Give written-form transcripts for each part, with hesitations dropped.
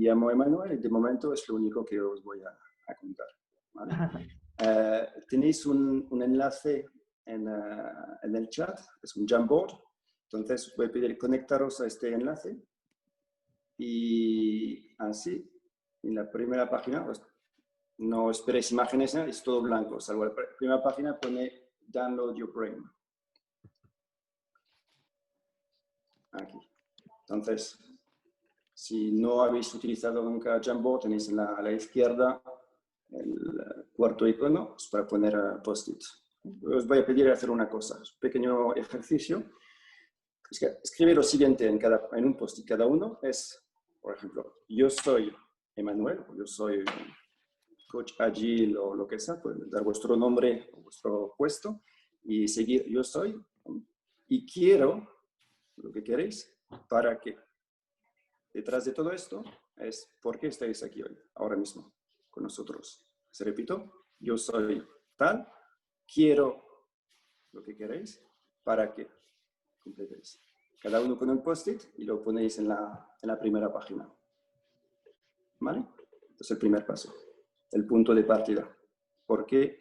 llamo Emanuel y de momento es lo único que os voy a contar. ¿Vale? Tenéis un enlace en el chat, es un Jamboard. Entonces voy a pedir conectaros a este enlace y así, en la primera página, pues, no esperéis imágenes, ¿eh? Es todo blanco, salvo la primera página pone Download Your Brain. Aquí. Entonces, si no habéis utilizado nunca Jamboard, tenéis a la izquierda el cuarto icono para poner post-it. Os voy a pedir hacer una cosa, un pequeño ejercicio. Es que escribe lo siguiente en un post-it. Cada uno es, por ejemplo, yo soy Emanuel, o yo soy coach agile o lo que sea, pueden dar vuestro nombre o vuestro puesto y seguir yo soy y quiero lo que queréis para que detrás de todo esto es por qué estáis aquí hoy, ahora mismo, con nosotros. Se repito, yo soy tal, quiero lo que queréis para que completéis. Cada uno con un post-it y lo ponéis en la primera página. ¿Vale? Entonces el primer paso, el punto de partida. ¿Por qué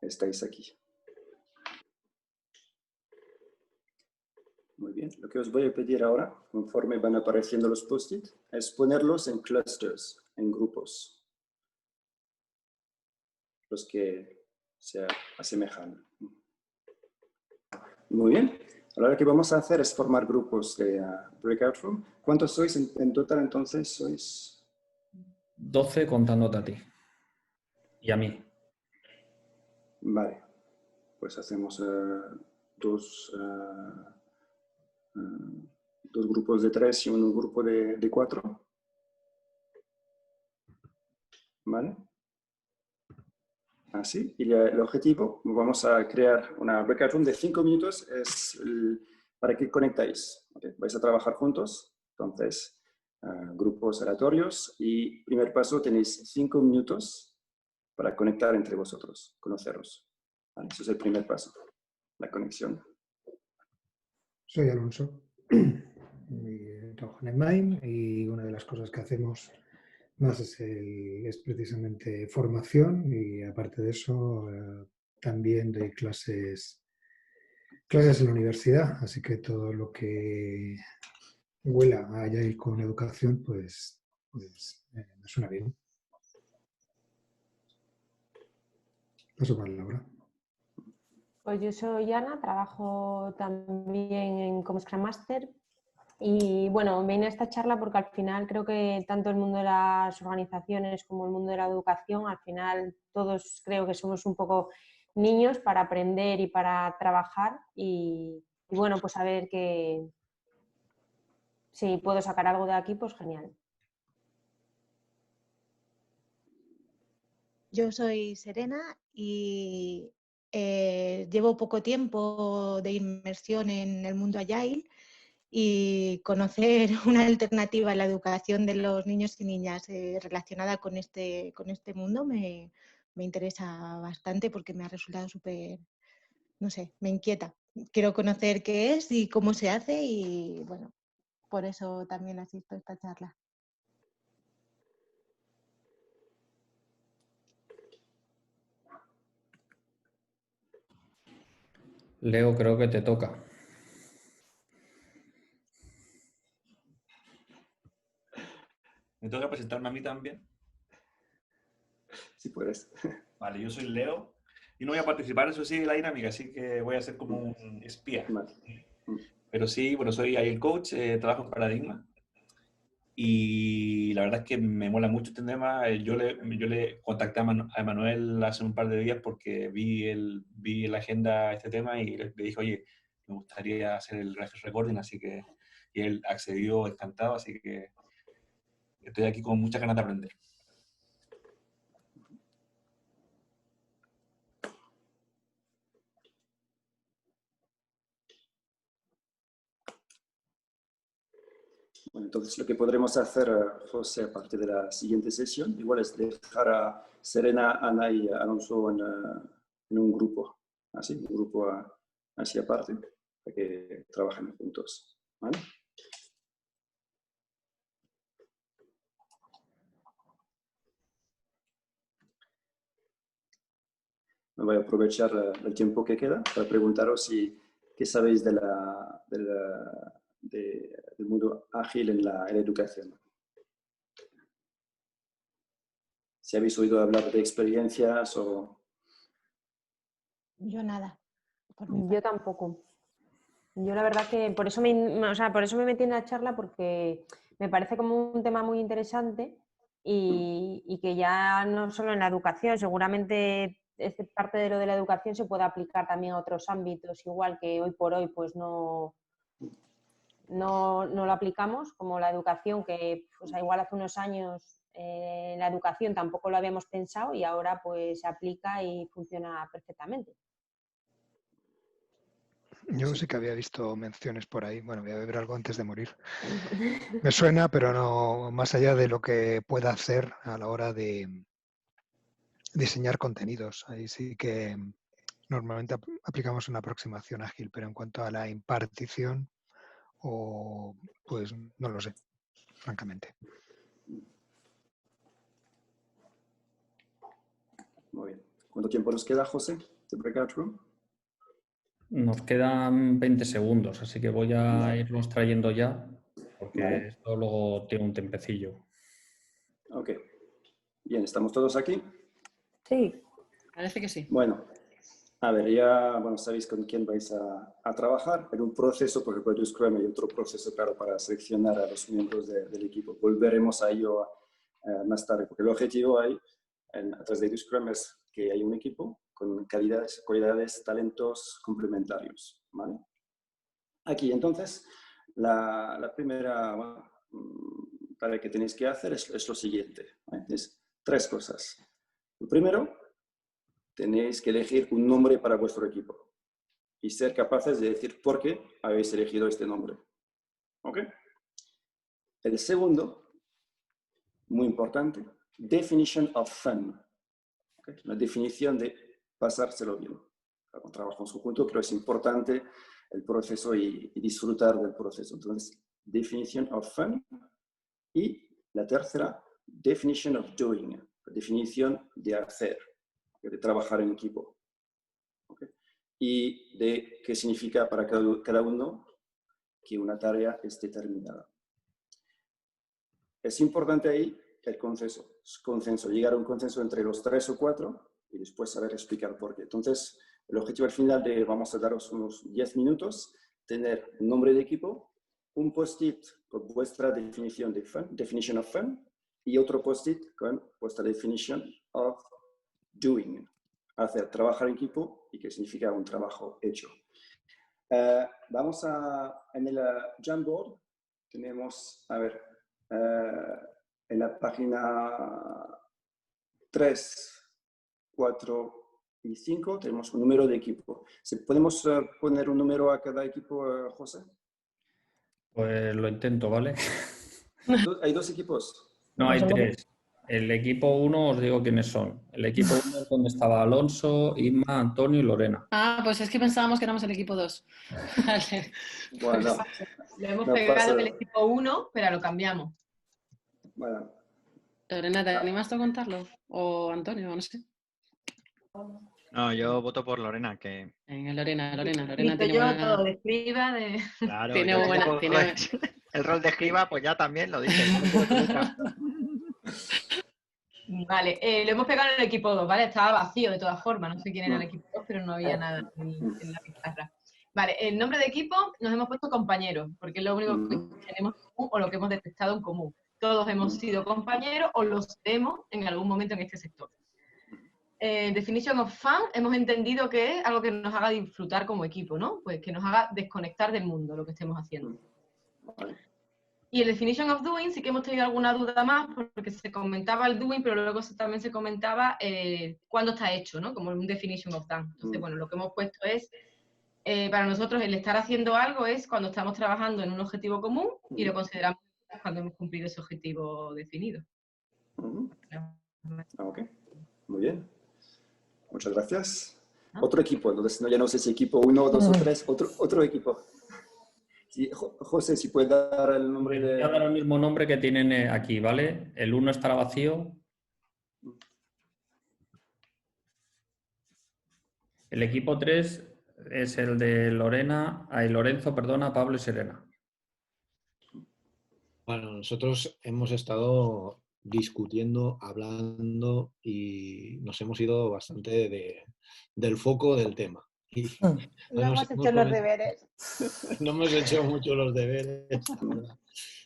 estáis aquí? Muy bien. Lo que os voy a pedir ahora, conforme van apareciendo los post-it, es ponerlos en clusters, en grupos. Los que se asemejan. Muy bien. Ahora lo que vamos a hacer es formar grupos de breakout room. ¿Cuántos sois en total entonces? Sois 12 contándote a ti. Y a mí. Vale. Pues hacemos dos grupos de 3 y un grupo de 4. ¿Vale? Así. Y el objetivo, vamos a crear una breakout room de 5 minutos, es para que conectáis. ¿Okay? Vais a trabajar juntos, entonces, grupos aleatorios. Y primer paso, tenéis 5 minutos para conectar entre vosotros, conoceros. ¿Vale? Eso es el primer paso, la conexión. Soy Alonso, trabajo en Mind y una de las cosas que hacemos más es precisamente formación y aparte de eso también doy clases en la universidad, así que todo lo que huela a Agile con educación pues me suena bien. Paso para Laura. Pues yo soy Ana, trabajo también como Scrum Master y bueno, me vine a esta charla porque al final creo que tanto el mundo de las organizaciones como el mundo de la educación, al final todos creo que somos un poco niños para aprender y para trabajar y bueno, pues a ver que si puedo sacar algo de aquí, pues genial. Yo soy Serena y llevo poco tiempo de inmersión en el mundo Agile y conocer una alternativa en la educación de los niños y niñas relacionada con este mundo me interesa bastante porque me ha resultado súper, no sé, me inquieta. Quiero conocer qué es y cómo se hace y bueno, por eso también asisto a esta charla. Leo, creo que te toca. ¿Me toca presentarme a mí también? Si puedes. Vale, yo soy Leo y no voy a participar, eso sí, en la dinámica, así que voy a ser como un espía. Vale. Pero sí, bueno, soy Agile Coach, trabajo en Paradigma y la verdad es que me mola mucho este tema. Yo le contacté a Emanuel hace un par de días porque vi en la agenda este tema y le dije, oye, me gustaría hacer el graphic recording, así que y él accedió encantado, así que estoy aquí con muchas ganas de aprender. Bueno, entonces lo que podremos hacer, José, a partir de la siguiente sesión, igual es dejar a Serena, Ana y Alonso en un grupo, así, un grupo así aparte, para que trabajen juntos. ¿Vale? me voy a aprovechar el tiempo que queda para preguntaros qué sabéis del mundo ágil en la educación. Si habéis oído hablar de experiencias o... Yo nada. Yo tampoco. Yo la verdad que por eso me metí en la charla, porque me parece como un tema muy interesante y que ya no solo en la educación, seguramente parte de lo de la educación se puede aplicar también a otros ámbitos, igual que hoy por hoy pues no lo aplicamos, como la educación, que pues, igual hace unos años la educación tampoco lo habíamos pensado y ahora pues se aplica y funciona perfectamente. Yo sí que había visto menciones por ahí. Bueno, voy a beber algo antes de morir. Me suena, pero no más allá de lo que pueda hacer a la hora de diseñar contenidos. Ahí sí que normalmente aplicamos una aproximación ágil, pero en cuanto a la impartición, pues no lo sé, francamente. Muy bien. ¿Cuánto tiempo nos queda, José, de Breakout Room? Nos quedan 20 segundos, así que voy a irlos trayendo ya, porque esto luego tiene un tiempecillo. Ok. Bien, ¿estamos todos aquí? Sí. Parece que sí. Bueno, a ver, ya sabéis con quién vais a trabajar. En un proceso, por ejemplo, de Scrum hay otro proceso, claro, para seleccionar a los miembros del equipo. Volveremos a ello más tarde, porque el objetivo ahí, a través de Scrum, es que hay un equipo con cualidades, talentos complementarios, ¿vale? Aquí, entonces, la primera tarea que tenéis que hacer es lo siguiente, ¿vale? Es 3 cosas. Lo primero, tenéis que elegir un nombre para vuestro equipo y ser capaces de decir por qué habéis elegido este nombre. ¿Ok? El segundo, muy importante, definition of fun. ¿Okay? La definición de pasárselo bien. Cuando trabajamos conjunto, pero es importante el proceso y disfrutar del proceso. Entonces, definition of fun. Y la tercera, definition of doing. La definición de hacer, de trabajar en equipo. ¿Okay? Y de qué significa para cada uno que una tarea esté terminada. Es importante ahí el consenso, llegar a un consenso entre los 3 o 4 y después saber explicar por qué. Entonces, el objetivo al final vamos a daros unos 10 minutos, tener un nombre de equipo, un post-it con vuestra definición de fun, definition of fun, y otro post-it con vuestra definition of doing, hacer, trabajar en equipo y qué significa un trabajo hecho. Vamos en el Jamboard, tenemos, a ver, en la página 3, 4 y 5 tenemos un número de equipo. ¿Podemos poner un número a cada equipo, José? Pues lo intento, ¿vale? ¿Hay 2 equipos? No, hay 3. El equipo 1 os digo quiénes son. El equipo 1 es donde estaba Alonso, Inma, Antonio y Lorena. Ah, pues es que pensábamos que éramos el equipo 2. Vale. Bueno, Lo hemos pegado en el equipo 1, pero lo cambiamos. Bueno. Lorena, ¿te animas tú a contarlo? O Antonio, no sé. No, yo voto por Lorena, que... Venga, Lorena Visto tiene yo buena... todo de escriba, de... Claro, tiene yo buena... como tiene... el rol de escriba, pues ya también lo dije. Vale, lo hemos pegado en el equipo 2, ¿vale? Estaba vacío de todas formas, no sé quién era el equipo 2, pero no había nada en la pizarra. Vale, el nombre de equipo nos hemos puesto compañeros, porque es lo único que tenemos en común o lo que hemos detectado en común. Todos hemos sido compañeros o lo seremos en algún momento en este sector. Definition of fun, hemos entendido que es algo que nos haga disfrutar como equipo, ¿no? Pues que nos haga desconectar del mundo lo que estemos haciendo. Y el definition of doing sí que hemos tenido alguna duda más, porque se comentaba el doing, pero luego también se comentaba cuándo está hecho, ¿no? Como un definition of done. Entonces, bueno, lo que hemos puesto es, para nosotros el estar haciendo algo es cuando estamos trabajando en un objetivo común y lo consideramos cuando hemos cumplido ese objetivo definido. Ok, muy bien. Muchas gracias. Otro equipo, entonces ya no sé si equipo 1, 2 o 3, otro equipo. Sí, José, si puedes dar el nombre de... Voy a dar el mismo nombre que tienen aquí, ¿vale? El 1 estará vacío. El equipo 3 es el de Lorenzo, Pablo y Serena. Bueno, nosotros hemos estado discutiendo, hablando y nos hemos ido bastante del foco del tema. Y No hemos hecho los deberes. No hemos hecho mucho los deberes, la verdad.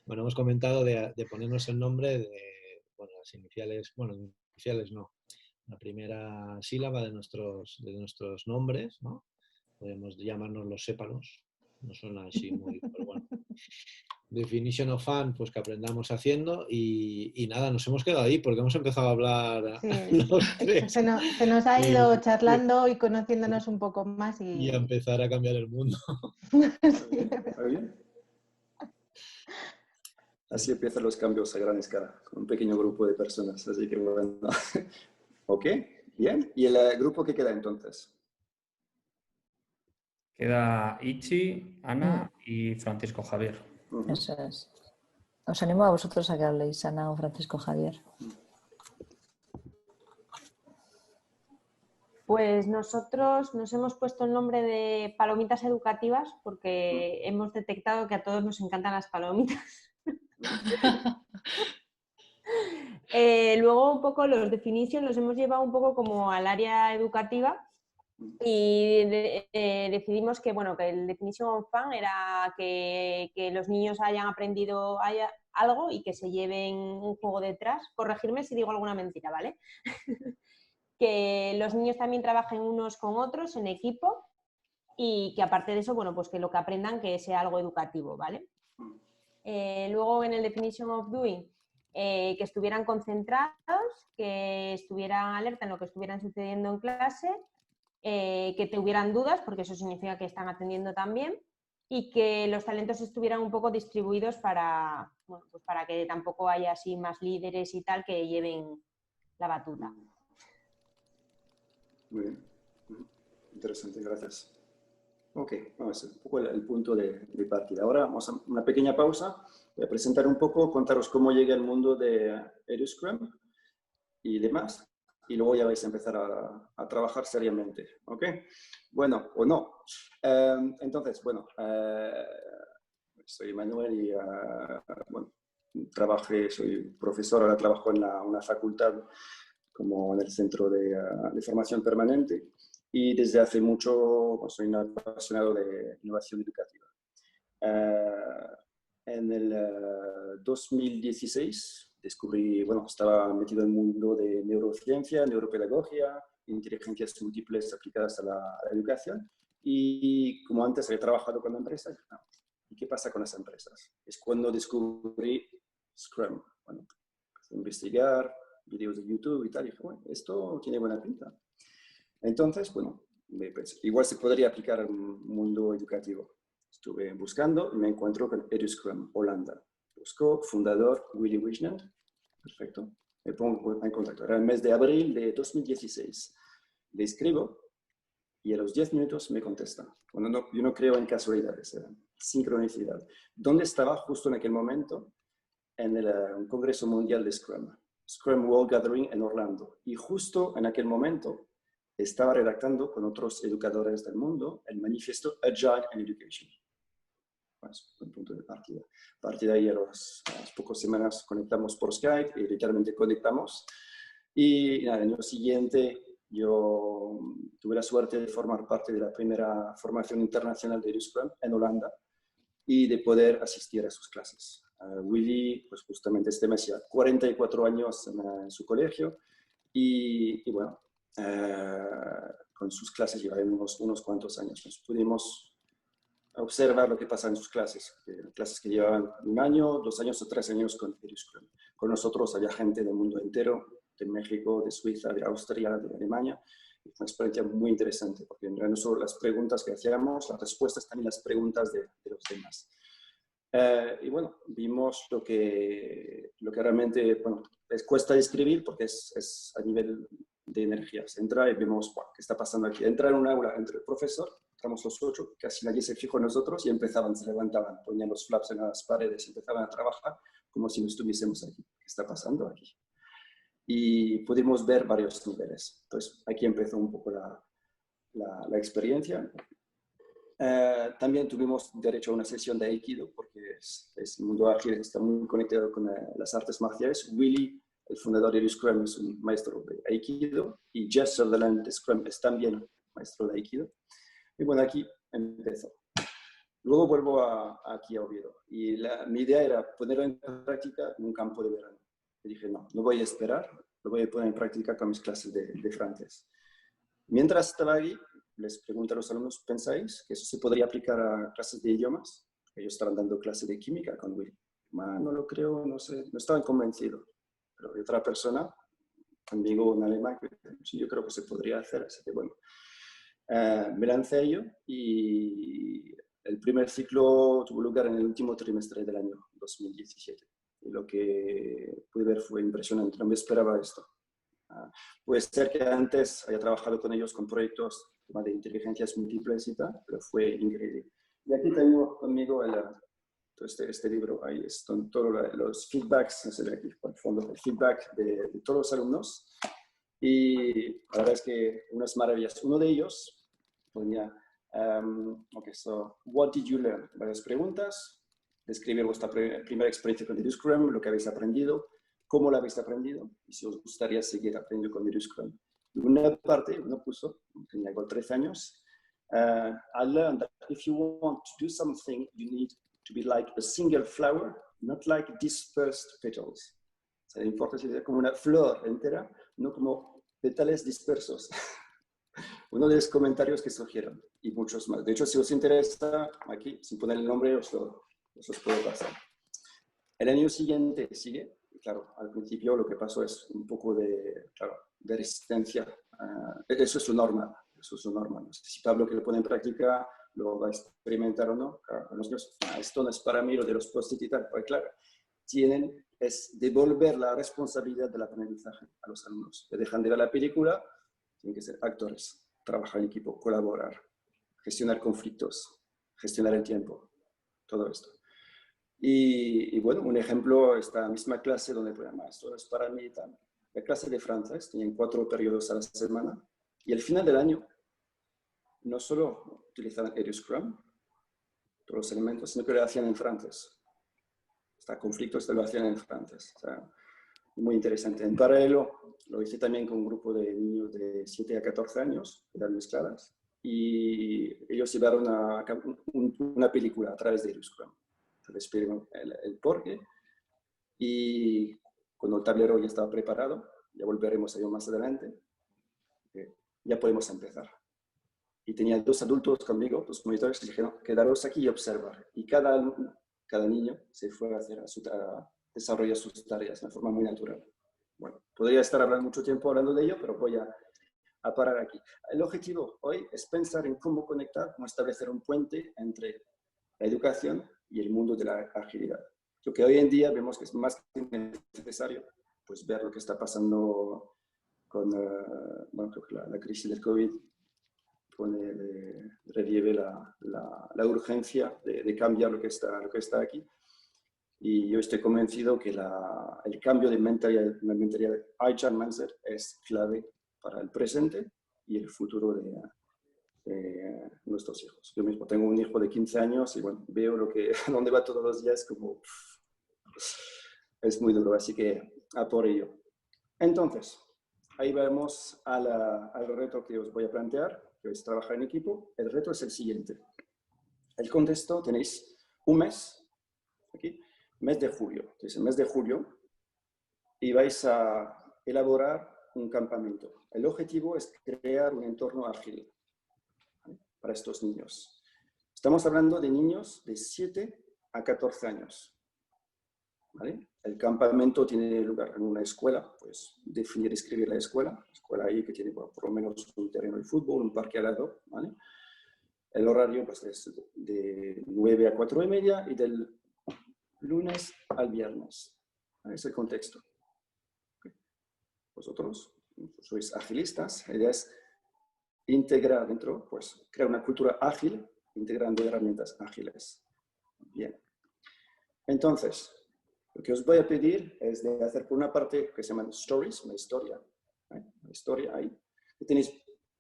Bueno, hemos comentado de ponernos el nombre de, bueno, las iniciales no, la primera sílaba de nuestros nombres, ¿no? Podemos llamarnos los sépalos, no suena así muy, pero bueno. Definition of Fun, pues que aprendamos haciendo y nada, nos hemos quedado ahí porque hemos empezado a hablar los tres. Se nos ha ido charlando y conociéndonos un poco más y a empezar a cambiar el mundo. Sí. Muy bien. Así empiezan los cambios a gran escala, con un pequeño grupo de personas. Así que bueno. Ok, bien. ¿Y el grupo que queda entonces? Queda Ichi, Ana y Francisco Javier. Eso es. Os animo a vosotros a que habléis, Ana o Francisco Javier. Pues nosotros nos hemos puesto el nombre de palomitas educativas porque hemos detectado que a todos nos encantan las palomitas. Luego un poco los definitions los hemos llevado un poco como al área educativa y decidimos que, bueno, que el definition of fun era que los niños hayan aprendido algo y que se lleven un juego detrás. Corregirme si digo alguna mentira, ¿vale? Que los niños también trabajen unos con otros en equipo y que aparte de eso, bueno, pues que lo que aprendan que sea algo educativo, ¿vale? Luego en el definition of doing, que estuvieran concentrados, que estuvieran alerta en lo que estuvieran sucediendo en clase, que tuvieran dudas, porque eso significa que están atendiendo también, y que los talentos estuvieran un poco distribuidos para, bueno, pues para que tampoco haya así más líderes y tal que lleven la batuta. Muy bien. Interesante, gracias. Ok, vamos a hacer un poco el punto de partida. Ahora vamos a una pequeña pausa. Voy a presentar un poco, contaros cómo llega el mundo de EduScrum y demás. Y luego ya vais a empezar a trabajar seriamente. ¿Ok? Bueno, o no. Entonces, bueno, soy Manuel y bueno, soy profesor, ahora trabajo en una facultad como en el Centro de Formación Permanente y desde hace mucho soy un apasionado de innovación educativa. En el 2016 descubrí, bueno, estaba metido en el mundo de neurociencia, neuropedagogía, inteligencias múltiples aplicadas a la educación y como antes había trabajado con empresas, ¿y qué pasa con las empresas? Es cuando descubrí Scrum. Bueno, investigar, vídeos de YouTube y tal, y dije, bueno, esto tiene buena pinta. Entonces, bueno, igual se podría aplicar al mundo educativo. Estuve buscando y me encuentro con EduScrum, Holanda. Busco fundador Willy Wijnand. Perfecto. Me pongo en contacto. Era el mes de abril de 2016. Le escribo y a los 10 minutos me contesta. Bueno, yo no creo en casualidades, era sincronicidad. ¿Dónde estaba justo en aquel momento? En un Congreso Mundial de Scrum World Gathering en Orlando. Y justo en aquel momento estaba redactando con otros educadores del mundo el manifiesto Agile in Education. Pues, un punto de partida. A partir de ahí, a las pocas semanas conectamos por Skype y literalmente conectamos. Y nada, el año siguiente yo tuve la suerte de formar parte de la primera formación internacional de EduScrum en Holanda y de poder asistir a sus clases. Willy, pues justamente este mes ya 44 años en su colegio y bueno, con sus clases lleva unos cuantos años. Pues pudimos observar lo que pasa en sus clases, clases que llevaban 1 año, 2 años o 3 años con EduScrum. Con nosotros había gente del mundo entero, de México, de Suiza, de Austria, de Alemania. Fue una experiencia muy interesante, porque no solo las preguntas que hacíamos, las respuestas, también las preguntas de los demás. Y bueno, vimos lo que realmente, bueno, les cuesta describir porque es a nivel de energía. Se entra y vemos, wow, ¿qué está pasando aquí? Entra en un aula entre el profesor, entramos los 8, casi nadie se fijó en nosotros y empezaban, se levantaban, ponían los flaps en las paredes, empezaban a trabajar como si no estuviésemos aquí. ¿Qué está pasando aquí? Y pudimos ver varios niveles. Entonces, aquí empezó un poco la experiencia. También tuvimos derecho a una sesión de Aikido, porque el mundo ágil está muy conectado con las artes marciales. Willy, el fundador de Scrum, es un maestro de Aikido, y Jeff Sutherland de Scrum es también maestro de Aikido. Y bueno, aquí empezó. Luego vuelvo aquí a Oviedo. Y mi idea era ponerlo en práctica en un campo de verano. Y dije, no voy a esperar, lo voy a poner en práctica con mis clases de francés. Mientras estaba ahí, les pregunté a los alumnos, ¿pensáis que eso se podría aplicar a clases de idiomas? Ellos estaban dando clases de química con Willy. No lo creo, no sé, no estaban convencidos. Pero hay otra persona, amigo un alemán, que sí, yo creo que se podría hacer. Así que bueno, me lancé a ello y el primer ciclo tuvo lugar en el último trimestre del año 2017. Y lo que pude ver fue impresionante, no me esperaba esto. Puede ser que antes haya trabajado con ellos con proyectos de inteligencias múltiples y tal, pero fue increíble. Y aquí tengo conmigo este libro, ahí están todos los feedbacks, no sé de aquí por el fondo, el feedback de todos los alumnos. Y la verdad es que unas maravillas. Uno de ellos ponía, what did you learn? Varias preguntas, describir vuestra primera experiencia con Scrum, lo que habéis aprendido, cómo lo habéis aprendido y si os gustaría seguir aprendiendo con Scrum. Una parte, uno puso, tenía igual 13 años, I learned that if you want to do something, you need to be like a single flower, not like dispersed petals. O sea, importa ser como una flor entera, no como petales dispersos. Uno de los comentarios que surgieron, y muchos más. De hecho, si os interesa, aquí, sin poner el nombre, os puedo pasar. El año siguiente sigue. Claro, al principio lo que pasó es un poco de resistencia. Eso es lo normal. No sé si Pablo, que lo pone en práctica, lo va a experimentar o no. Claro, los niños, esto no es para mí, lo de los post-it y tal. Pues claro, es devolver la responsabilidad del aprendizaje a los alumnos. Que dejan de ver la película, tienen que ser actores, trabajar en equipo, colaborar, gestionar conflictos, gestionar el tiempo, todo esto. Y bueno, un ejemplo, esta misma clase donde esto no es para mí y tal. La clase de francés, tenían 4 periodos a la semana, y al final del año, no solo utilizaban Scrum, todos los elementos, sino que lo hacían en francés. Conflictos lo hacían en francés. O sea, muy interesante. En paralelo, lo hice también con un grupo de niños de 7 a 14 años, eran mezcladas, y ellos llevaron una película a través de Scrum. Les explico el porqué, y cuando el tablero ya estaba preparado, ya volveremos a ello más adelante, ya podemos empezar. Y tenía 2 adultos conmigo, 2 monitores, que dijeron, quedaros aquí y observar. Y cada niño se fue a desarrollar sus tareas de una forma muy natural. Bueno, podría estar hablando mucho tiempo hablando de ello, pero voy a parar aquí. El objetivo hoy es pensar en cómo conectar, cómo establecer un puente entre la educación y el mundo de la agilidad. Lo que hoy en día vemos que es más que necesario, pues ver lo que está pasando con creo que la crisis del COVID pone de relieve la urgencia de cambiar lo que está aquí. Y yo estoy convencido que el cambio de mentalidad Agile Mindset es clave para el presente y el futuro de nuestros hijos. Yo mismo tengo un hijo de 15 años y bueno, veo a dónde va todos los días, como es muy duro, así que a por ello. Entonces, ahí vamos al reto que os voy a plantear, que es trabajar en equipo. El reto es el siguiente. El contexto, tenéis un mes, aquí, mes de julio. Entonces, el mes de julio, y vais a elaborar un campamento. El objetivo es crear un entorno ágil para estos niños. Estamos hablando de niños de 7 a 14 años. ¿Vale? El campamento tiene lugar en una escuela, pues definir y escribir la escuela ahí que tiene por lo menos un terreno de fútbol, un parque al lado, ¿vale? El horario pues, es de 9 a 4:30 y del lunes al viernes. ¿Vale? Es el contexto. Vosotros sois agilistas, la idea es integrar dentro, pues crear una cultura ágil, integrando herramientas ágiles. Bien. Entonces, lo que os voy a pedir es de hacer por una parte que se llaman stories, una historia ahí. Y tenéis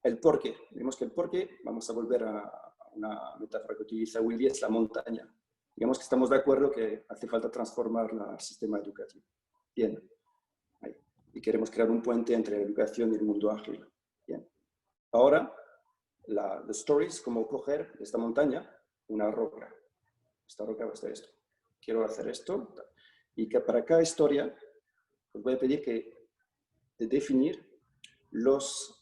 el porqué. Digamos que el porqué, vamos a volver a una metáfora que utiliza Willy, es la montaña. Digamos que estamos de acuerdo que hace falta transformar el sistema educativo. Bien. Ahí. Y queremos crear un puente entre la educación y el mundo ágil. Bien. Ahora, the story es como coger de esta montaña una roca. Esta roca va a ser esto. Quiero hacer esto. Y que para cada historia os voy a pedir de definir los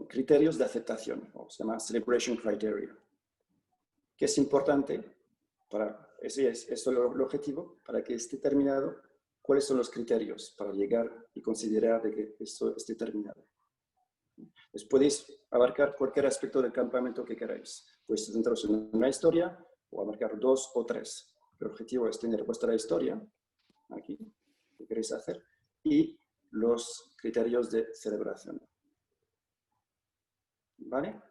criterios de aceptación, o se llama celebration criteria, que es importante para, esto es el objetivo, para que esté terminado, cuáles son los criterios para llegar y considerar de que esto esté terminado. Pues podéis abarcar cualquier aspecto del campamento que queráis. Podéis centraros en una historia o abarcar 2 o 3. El objetivo es tener vuestra historia, aquí, que queréis hacer, y los criterios de celebración. ¿Vale?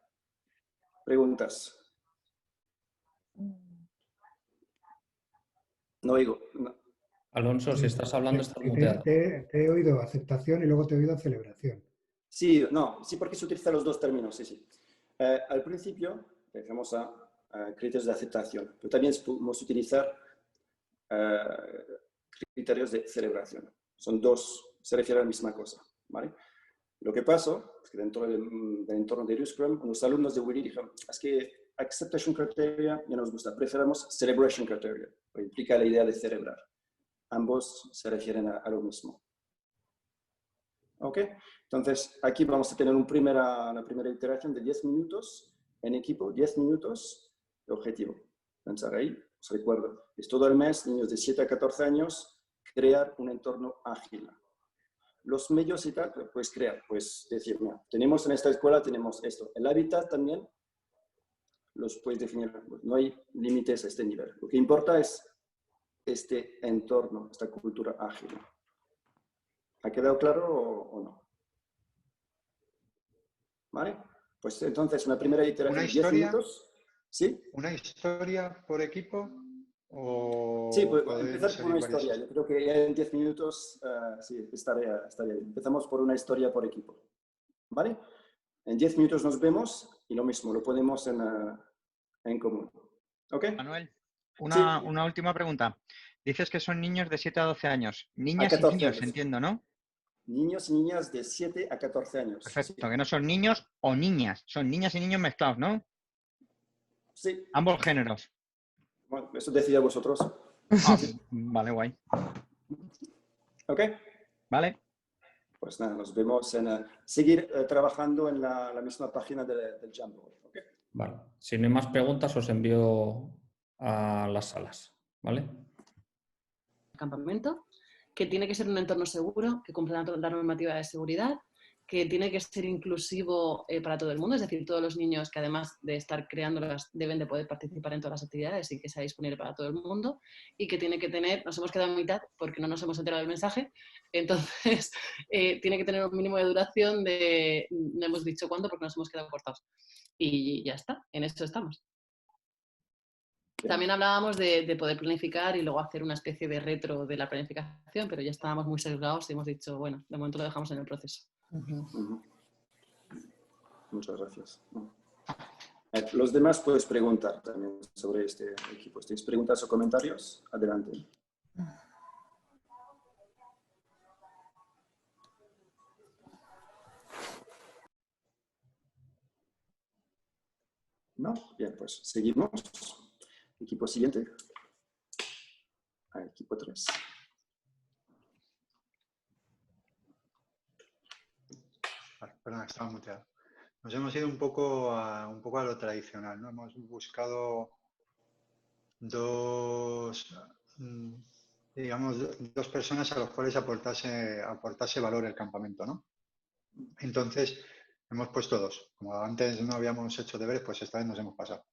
¿Preguntas? No oigo. No. Alonso, si estás hablando, estás muteado. Te he oído aceptación y luego te he oído celebración. Sí, porque se utilizan los dos términos, sí. Al principio, empezamos a criterios de aceptación, pero también podemos utilizar criterios de celebración. Son dos, se refieren a la misma cosa, ¿vale? Lo que pasó es que dentro del entorno de Scrum, los alumnos de Willy dijeron, es que acceptation criteria ya nos gusta, preferamos celebration criteria, que implica la idea de celebrar. Ambos se refieren a lo mismo. ¿Ok? Entonces, aquí vamos a tener una primera iteración de 10 minutos en equipo, 10 minutos de objetivo. Pensar ahí, os recuerdo, es todo el mes, niños de 7 a 14 años, crear un entorno ágil. Los medios y tal, puedes crear, pues decir, mira, tenemos en esta escuela, tenemos esto. El hábitat también, los puedes definir, no hay límites a este nivel. Lo que importa es este entorno, esta cultura ágil. ¿Ha quedado claro o no? ¿Vale? Pues entonces, una primera iteración de 10 minutos. ¿Sí? ¿Una historia por equipo? ¿O sí, pues empezar por una historia. Yo creo que ya en 10 minutos sí, estaría bien. Empezamos por una historia por equipo. ¿Vale? En 10 minutos nos vemos y lo mismo, lo ponemos en común. ¿Ok? Manuel, una última pregunta. Dices que son niños de 7 a 12 años. Niñas y niños, años. Entiendo, ¿no? Niños y niñas de 7 a 14 años. Perfecto, sí. Que no son niños o niñas. Son niñas y niños mezclados, ¿no? Sí. Ambos géneros. Bueno, eso decía vosotros. Vale, guay. ¿Ok? Vale. Pues nada, nos vemos en seguir trabajando en la misma página del Jamboard. ¿Okay? Vale. Si no hay más preguntas, os envío a las salas. ¿Vale? Campamento, que tiene que ser un entorno seguro, que cumpla la normativa de seguridad, que tiene que ser inclusivo para todo el mundo, es decir, todos los niños que además de estar creándolas deben de poder participar en todas las actividades y que sea disponible para todo el mundo, y que tiene que tener, nos hemos quedado en mitad porque no nos hemos enterado del mensaje, entonces tiene que tener un mínimo de duración de, no hemos dicho cuánto porque nos hemos quedado cortados. Y ya está, en esto estamos. También hablábamos de poder planificar y luego hacer una especie de retro de la planificación, pero ya estábamos muy sesgados y hemos dicho, bueno, de momento lo dejamos en el proceso. Muchas gracias. Los demás puedes preguntar también sobre este equipo. ¿Tienes preguntas o comentarios? Adelante. ¿No? Bien, pues seguimos. Equipo siguiente. Equipo 3. Perdón, estaba muteado. Nos hemos ido un poco a lo tradicional, ¿no? Hemos buscado dos personas a las cuales aportase valor el campamento, ¿no? Entonces, hemos puesto 2. Como antes no habíamos hecho deberes, pues esta vez nos hemos pasado.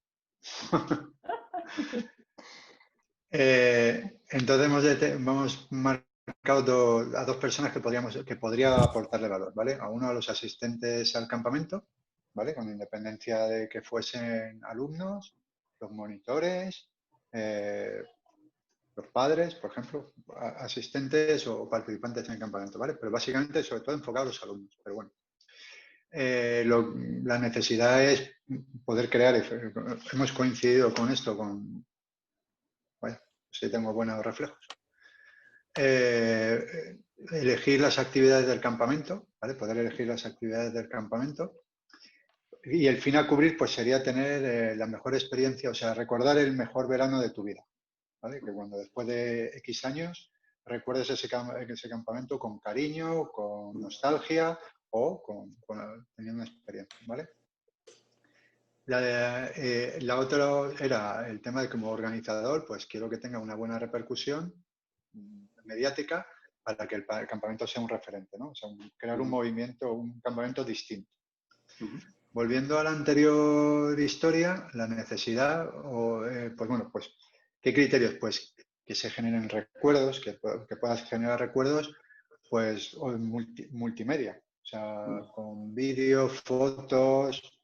Entonces hemos marcado a 2 personas que podría aportarle valor, ¿vale? A uno, a los asistentes al campamento, ¿vale? Con independencia de que fuesen alumnos, los monitores, los padres, por ejemplo, asistentes o participantes en el campamento, ¿vale? Pero básicamente, sobre todo, enfocado a los alumnos, pero bueno. la necesidad es poder crear, hemos coincidido con esto, bueno, sí tengo buenos reflejos. Elegir las actividades del campamento, ¿vale? Poder elegir las actividades del campamento. Y el fin a cubrir pues sería tener la mejor experiencia, o sea, recordar el mejor verano de tu vida, ¿vale? Que cuando después de X años recuerdes ese campamento con cariño, con nostalgia o teniendo una experiencia, ¿vale? La otra era el tema de como organizador, pues quiero que tenga una buena repercusión mediática para que el campamento sea un referente, ¿no? O sea, crear un movimiento, un campamento distinto. Volviendo a la anterior historia, la necesidad, pues bueno, pues, ¿qué criterios? Pues que se generen recuerdos, que puedas generar recuerdos, pues multimedia, o sea, con vídeos, fotos,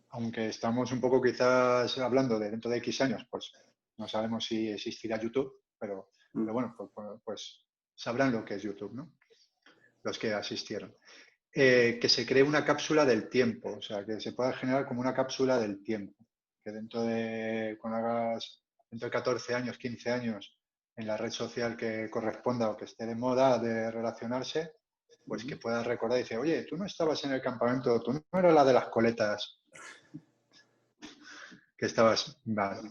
aunque estamos un poco quizás hablando de dentro de X años, pues no sabemos si existirá YouTube, pero bueno, pues sabrán lo que es YouTube, ¿no? Los que asistieron. Que se cree una cápsula del tiempo, o sea, que se pueda generar como una cápsula del tiempo, que cuando hagas dentro de 14 años, 15 años, en la red social que corresponda o que esté de moda de relacionarse, pues que puedas recordar y decir, oye, tú no estabas en el campamento, tú no eras la de las coletas, que estabas... Vale.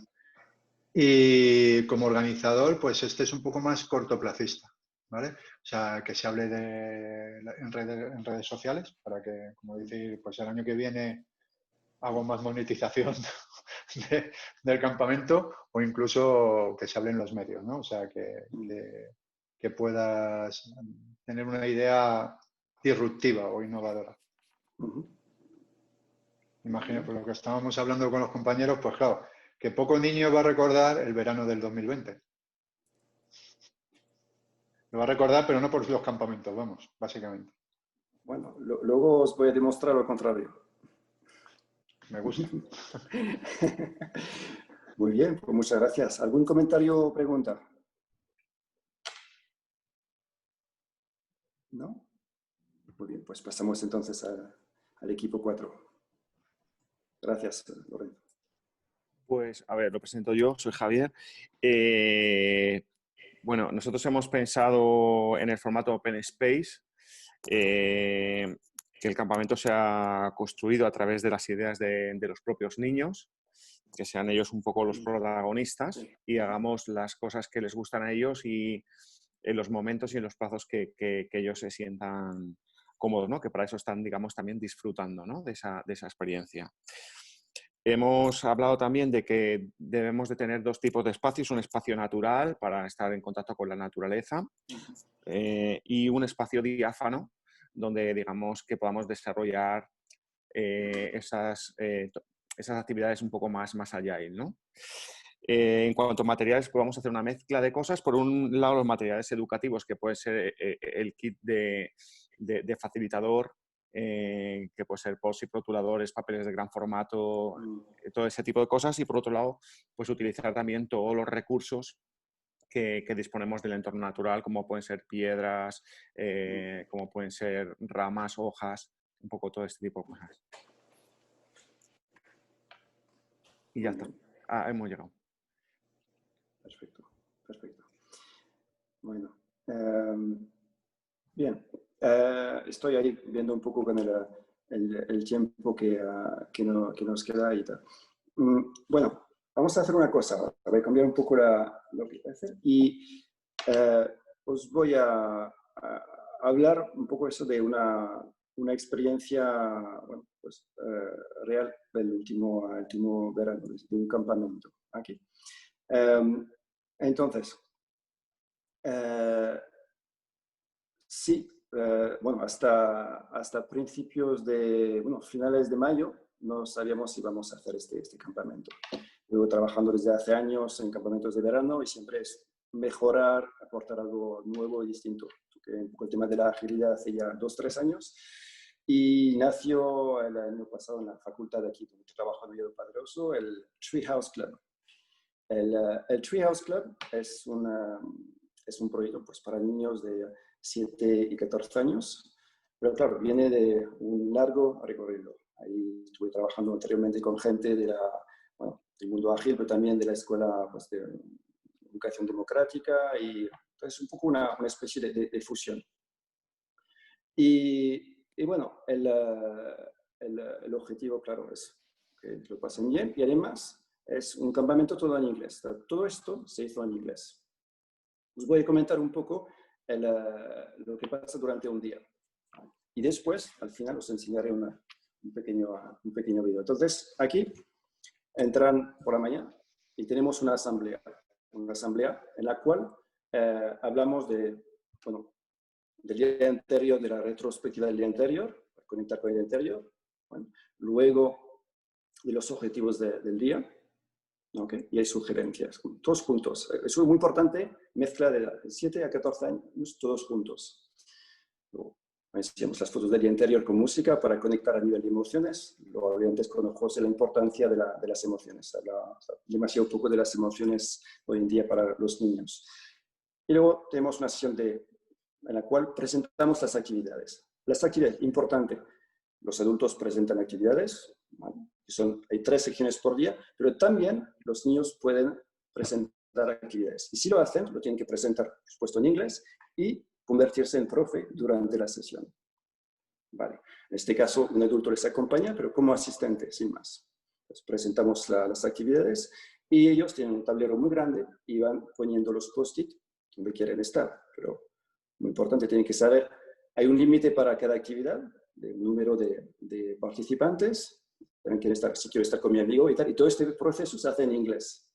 Y como organizador, pues este es un poco más cortoplacista, ¿vale? O sea, que se hable en redes sociales para que, como decir, pues el año que viene hago más monetización del campamento o incluso que se hable en los medios, ¿no? O sea, que puedas tener una idea disruptiva o innovadora. Imagina, por lo que estábamos hablando con los compañeros, pues claro, que poco niño va a recordar el verano del 2020. Lo va a recordar, pero no por los campamentos, vamos, básicamente. Bueno, luego os voy a demostrar lo contrario. Me gusta. Muy bien, pues muchas gracias. ¿Algún comentario o pregunta? ¿No? Muy bien, pues pasamos entonces al equipo 4. Gracias, Lorenzo. Pues, a ver, lo presento yo, soy Javier. Bueno, nosotros hemos pensado en el formato Open Space, que el campamento sea construido a través de las ideas de los propios niños, que sean ellos un poco los protagonistas y hagamos las cosas que les gustan a ellos y en los momentos y en los plazos que ellos se sientan cómodos, ¿no? Que para eso están, digamos, también disfrutando, ¿no? de esa experiencia. Hemos hablado también de que debemos de tener 2 tipos de espacios, un espacio natural para estar en contacto con la naturaleza y un espacio diáfano donde, digamos, que podamos desarrollar esas actividades un poco más agile, ¿no? En cuanto a materiales, pues vamos a hacer una mezcla de cosas. Por un lado, los materiales educativos, que puede ser el kit de facilitador, que puede ser posts y rotuladores, papeles de gran formato, todo ese tipo de cosas. Y por otro lado, pues utilizar también todos los recursos que disponemos del entorno natural, como pueden ser piedras, como pueden ser ramas, hojas, un poco todo este tipo de cosas. Y ya está. Hemos llegado. Perfecto, perfecto. Bueno, bien. Estoy ahí viendo un poco con el tiempo que nos queda y tal. Bueno, vamos a hacer una cosa. Voy a cambiar un poco lo que hacer y os voy a hablar un poco eso de una experiencia, bueno, pues, real del último verano, de un campamento aquí. Entonces, sí, bueno, hasta principios finales de mayo no sabíamos si íbamos a hacer este campamento. Luego trabajando desde hace años en campamentos de verano y siempre es mejorar, aportar algo nuevo y distinto. El tema de la agilidad hace ya 2-3 años y nació el año pasado en la facultad de aquí, donde trabajo en Oviedo Padroso, el Treehouse Club. El Treehouse Club es un proyecto pues, para niños de 7 y 14 años, Pero claro, viene de un largo recorrido. Ahí estuve trabajando anteriormente con gente de del mundo ágil, pero también de la escuela pues, de educación democrática, y es un poco una especie de fusión. Y bueno, el objetivo, claro, es que lo pasen bien, y además es un campamento todo en inglés. Todo esto se hizo en inglés. Os voy a comentar un poco lo que pasa durante un día. Y después, al final, os enseñaré un pequeño video. Entonces, aquí entran por la mañana y tenemos una asamblea en la cual hablamos del día anterior, de la retrospectiva del día anterior, para conectar con el día anterior. Bueno, luego de los objetivos del día. ¿Okay? Y hay sugerencias, todos juntos. Eso es muy importante, mezcla de 7 a 14 años, todos juntos. Luego, enseñamos las fotos del día anterior con música para conectar a nivel de emociones. Luego, antes con José, la importancia de las emociones. Habla demasiado poco de las emociones hoy en día para los niños. Y luego tenemos una sesión en la cual presentamos las actividades. Las actividades, importante, los adultos presentan actividades, ¿vale? Hay 3 secciones por día, pero también los niños pueden presentar actividades. Y si lo hacen, lo tienen que presentar, por supuesto, en inglés y convertirse en profe durante la sesión. Vale. En este caso, un adulto les acompaña, pero como asistente, sin más. Pues presentamos las actividades y ellos tienen un tablero muy grande y van poniendo los post-it donde quieren estar. Pero muy importante, tienen que saber, hay un límite para cada actividad, del número de participantes. También si quiero estar con mi amigo y tal. Y todo este proceso se hace en inglés.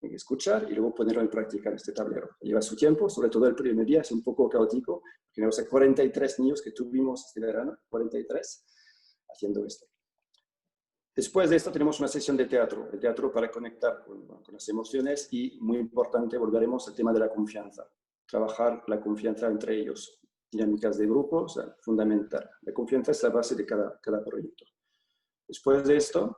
Hay que escuchar y luego ponerlo en práctica en este tablero. Lleva su tiempo, sobre todo el primer día es un poco caótico. Tenemos 43 niños que tuvimos este verano, 43, haciendo esto. Después de esto tenemos una sesión de teatro. El teatro para conectar con las emociones y, muy importante, volveremos al tema de la confianza. Trabajar la confianza entre ellos. Dinámicas de grupo, o sea, fundamental. La confianza es la base de cada proyecto. Después de esto,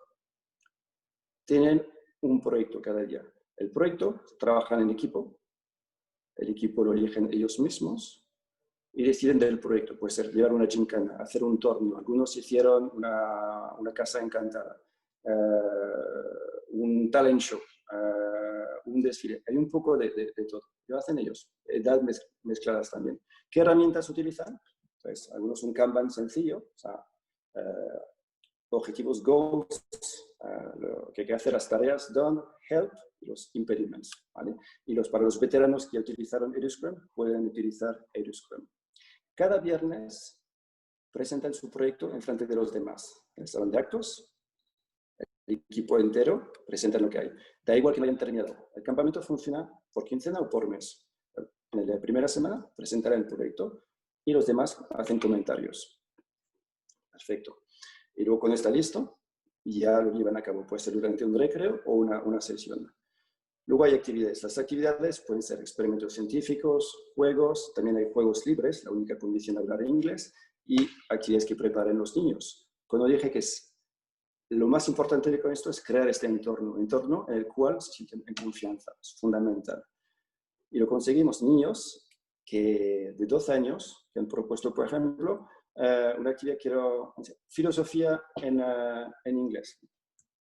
tienen un proyecto cada día. El proyecto, trabajan en equipo, el equipo lo eligen ellos mismos y deciden del proyecto. Puede ser llevar una gincana, hacer un torneo. Algunos hicieron una casa encantada, un talent show, un desfile. Hay un poco de todo. Lo hacen ellos. Edades mezcladas también. ¿Qué herramientas utilizan? Pues algunos un Kanban sencillo, o sea, objetivos, goals, lo que hay que hacer, las tareas, done, help, y los impediments, ¿vale? Y para los veteranos que utilizaron EduScrum, pueden utilizar EduScrum. Cada viernes presentan su proyecto en frente de los demás. En el salón de actos, el equipo entero presenta lo que hay. Da igual que no hayan terminado. El campamento funciona por quincena o por mes. En la primera semana presentarán el proyecto y los demás hacen comentarios. Perfecto. Y luego con esta listo, ya lo llevan a cabo. Puede ser durante un recreo o una sesión. Luego hay actividades. Las actividades pueden ser experimentos científicos, juegos, también hay juegos libres, la única condición de hablar inglés, y actividades que preparen los niños. Cuando dije que lo más importante con esto es crear este entorno en el cual se sienten en confianza, es fundamental. Y lo conseguimos niños de 12 años, que han propuesto, por ejemplo, una actividad filosofía en inglés.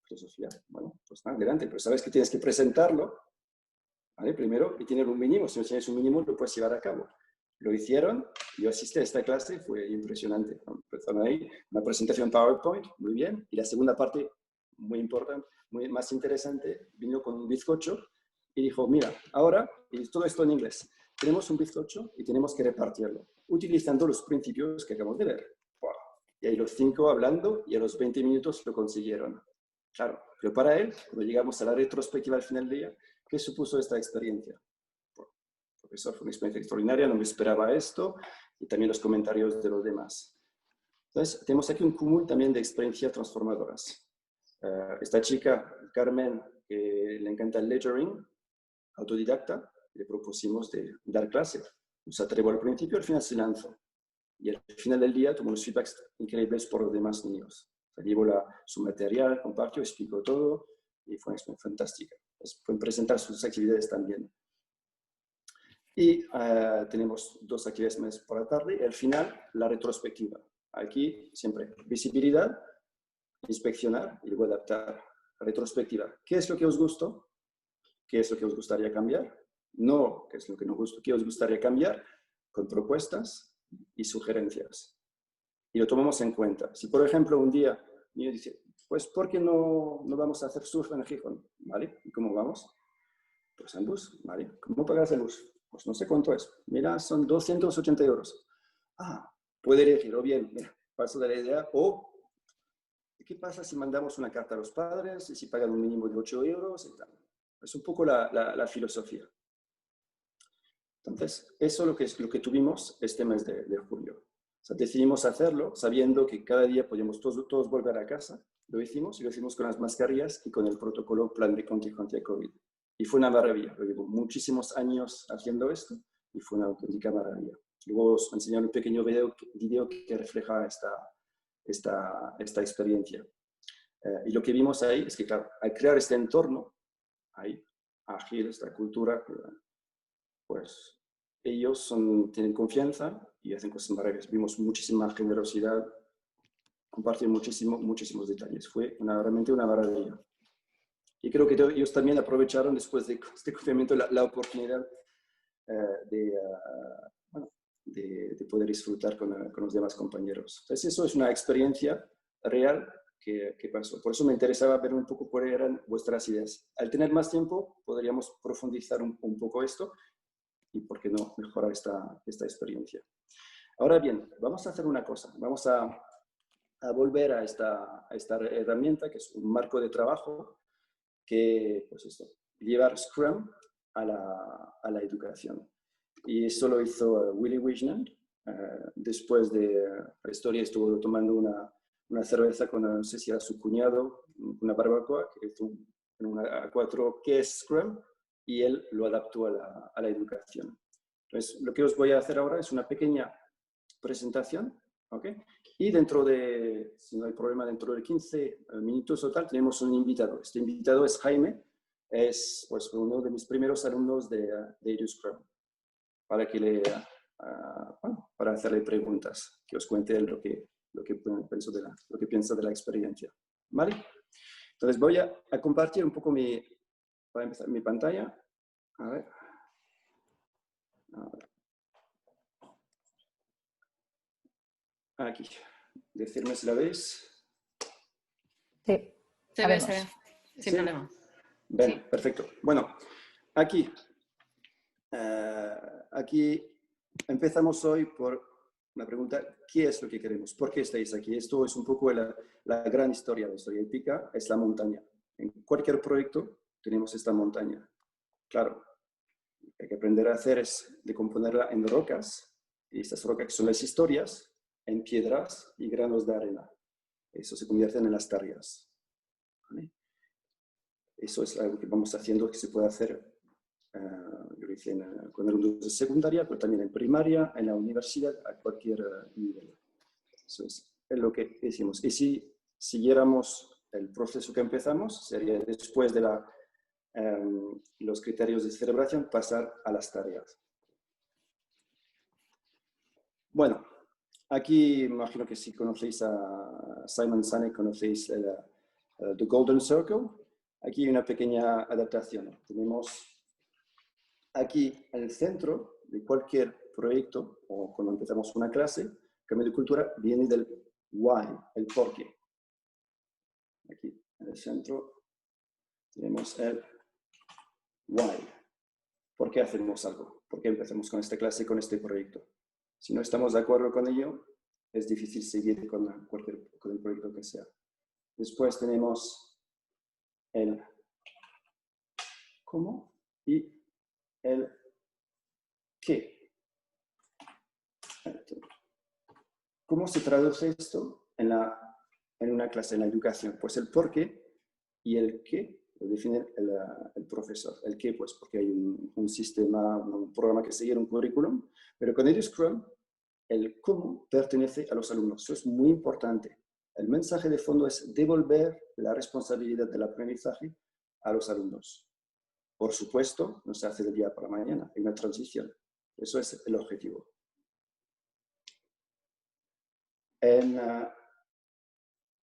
Filosofía, bueno, pues nada, adelante, pero sabes que tienes que presentarlo, ¿vale? Primero, y tener un mínimo. Si no tienes un mínimo, lo puedes llevar a cabo. Lo hicieron, yo asistí a esta clase, fue impresionante. Empezaron ahí, una presentación PowerPoint, muy bien, y la segunda parte, muy importante, más interesante, vino con un bizcocho y dijo, mira, ahora, y todo esto en inglés, tenemos un bizcocho y tenemos que repartirlo, utilizando los principios que acabamos de ver. ¡Wow! Y ahí los 5 hablando y a los 20 minutos lo consiguieron. Claro, pero para él, cuando llegamos a la retrospectiva al final del día, ¿qué supuso esta experiencia? Profesor, fue una experiencia extraordinaria, no me esperaba esto, y también los comentarios de los demás. Entonces, tenemos aquí un cúmulo también de experiencias transformadoras. Esta chica, Carmen, que le encanta el lettering, autodidacta, le propusimos de dar clase. Nos atrevo al principio, al final se lanzó. Y al final del día tuvo unos feedbacks increíbles por los demás niños. Llevó su material, compartió, explicó todo y fue una experiencia fantástica. Pueden presentar sus actividades también. Y tenemos 2 actividades más por la tarde y al final la retrospectiva. Aquí siempre visibilidad, inspeccionar y luego adaptar. Retrospectiva. ¿Qué es lo que os gustó? ¿Qué es lo que os gustaría cambiar? No, ¿qué es lo que no gustó? ¿Qué os gustaría cambiar? Con propuestas y sugerencias. Y lo tomamos en cuenta. Si, por ejemplo, un día el niño dice, pues, ¿por qué no vamos a hacer surf en Gijón? ¿Vale? ¿Y cómo vamos? Pues en bus, ¿vale? ¿Cómo pagas el bus? Pues no sé cuánto es. Mira, son 280 euros. Ah, puede elegir, o bien, mira, paso de la idea, o ¿qué pasa si mandamos una carta a los padres y si pagan un mínimo de 8 euros y tal? Es un poco la filosofía. Entonces, eso es lo que tuvimos este mes de julio. O sea, decidimos hacerlo sabiendo que cada día podíamos todos volver a casa. Lo hicimos y lo hicimos con las mascarillas y con el protocolo plan de contingencia COVID. Y fue una maravilla. Lo llevo muchísimos años haciendo esto y fue una auténtica maravilla. Luego os enseñaré un pequeño video que refleja esta experiencia. Y lo que vimos ahí es que, claro, al crear este entorno, ahí, ágil, esta cultura, pues ellos tienen confianza y hacen cosas maravillosas. Vimos muchísima generosidad, compartir muchísimos detalles. Fue realmente una maravilla. Y creo que ellos también aprovecharon después de este confinamiento la oportunidad de poder disfrutar con los demás compañeros. Entonces, eso es una experiencia real que pasó. Por eso me interesaba ver un poco cuáles eran vuestras ideas. Al tener más tiempo, podríamos profundizar un poco esto y, ¿por qué no, mejorar esta experiencia? Ahora bien, vamos a hacer una cosa. Vamos a volver a esta herramienta, que es un marco de trabajo que, pues esto, llevar Scrum a la educación. Y eso lo hizo Willy Wijnand. Después de la historia estuvo tomando una cerveza con, no sé si era su cuñado, una barbacoa, que hizo una A4, ¿qué es Scrum? Y él lo adaptó a la educación. Entonces, lo que os voy a hacer ahora es una pequeña presentación, ¿ok? Y dentro de, si no hay problema, dentro de 15 minutos total, tenemos un invitado. Este invitado es Jaime, es pues, uno de mis primeros alumnos de EduScrum, para que para hacerle preguntas, que os cuente él lo que piensa de la experiencia. ¿Vale? Entonces voy a compartir un poco para empezar, mi pantalla. A ver. Aquí. Decirme si la veis. Sí. Se ve. Sin problema. Bien, sí. Perfecto. Bueno, aquí empezamos hoy por una pregunta: ¿qué es lo que queremos? ¿Por qué estáis aquí? Esto es un poco la gran historia, la historia épica, es la montaña. En cualquier proyecto tenemos esta montaña. Claro, lo que hay que aprender a hacer es decomponerla en rocas, y estas rocas son las historias, en piedras y granos de arena. Eso se convierte en las tareas. ¿Vale? Eso es algo que vamos haciendo, que se puede hacer, yo lo hice con alumnos de secundaria, pero también en primaria, en la universidad, a cualquier nivel. Eso es lo que hicimos. Y si siguiéramos el proceso que empezamos, sería después de los criterios de celebración, pasar a las tareas. Bueno, aquí imagino que si conocéis a Simon Sinek, conocéis The Golden Circle. Aquí hay una pequeña adaptación. Tenemos aquí en el centro de cualquier proyecto, o cuando empezamos una clase, cambio de cultura viene del why, el por qué. Aquí en el centro tenemos el why. ¿Por qué hacemos algo? ¿Por qué empezamos con esta clase, con este proyecto? Si no estamos de acuerdo con ello, es difícil seguir con el proyecto que sea. Después tenemos el cómo y el qué. ¿Cómo se traduce esto en una clase, en la educación? Pues el por qué y el qué lo define el profesor. El qué, pues porque hay un sistema, un programa que seguir, un currículum, pero con EduScrum, el cómo pertenece a los alumnos. Eso es muy importante. El mensaje de fondo es devolver la responsabilidad del aprendizaje a los alumnos. Por supuesto, no se hace de día para mañana, hay una transición. Eso es el objetivo.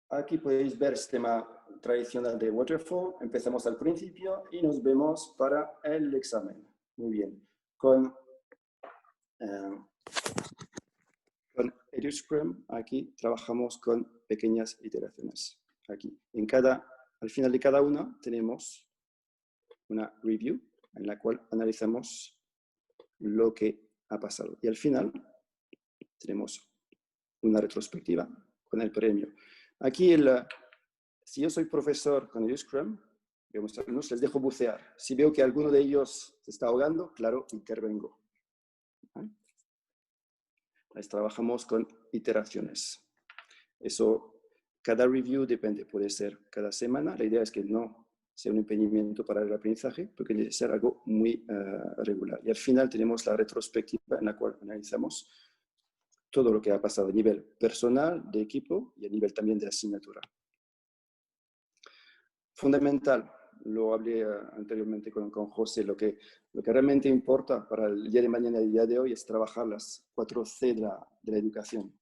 Aquí podéis ver el sistema tradicional de Waterfall. Empezamos al principio y nos vemos para el examen. Muy bien. Con EduScrum, aquí trabajamos con pequeñas iteraciones. Aquí, al final de cada una tenemos una review en la cual analizamos lo que ha pasado. Y al final tenemos una retrospectiva con el premio. Aquí, si yo soy profesor con EduScrum, les dejo bucear. Si veo que alguno de ellos se está ahogando, claro, intervengo. ¿Vale? Trabajamos con iteraciones. Eso, cada review depende, puede ser cada semana. La idea es que no sea un impedimento para el aprendizaje, porque debe ser algo muy regular. Y al final tenemos la retrospectiva en la cual analizamos todo lo que ha pasado a nivel personal, de equipo y a nivel también de asignatura. Fundamental, lo hablé anteriormente con José, lo que realmente importa para el día de mañana y el día de hoy es trabajar las 4C de la educación.